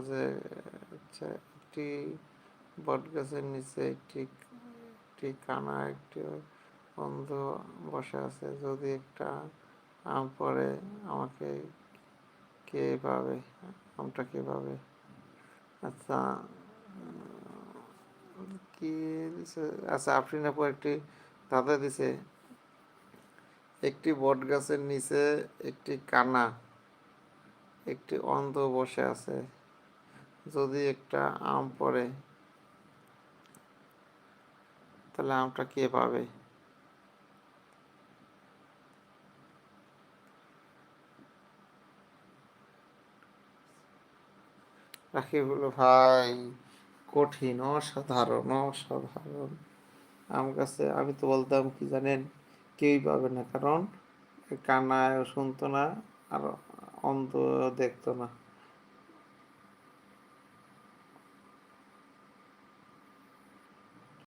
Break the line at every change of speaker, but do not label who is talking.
যে আচ্ছা, একটি বট গাছের নিচে একটি একটি কানা একটি অন্ধ বসে আছে, যদি একটা আম পড়ে আমাকে কে পাবে, আমটা কে পাবে? আচ্ছা, কি দিছে? আচ্ছা, আফরিন আপু একটি ধাঁধা দিছে, একটি বট গাছের নিচে একটি কানা একটি অন্ধ বসে আছে, যদি একটা আম পড়ে তাহলে আমটা কে পাবে? রাকিবুল ভাই, কঠিন, অসাধারণ অসাধারণ। আম গাছে আমি তো বলতাম কি জানেন, কেউই পাবে না, কারণ কান্নায় শুনতো না আর অন্ধ দেখতো না।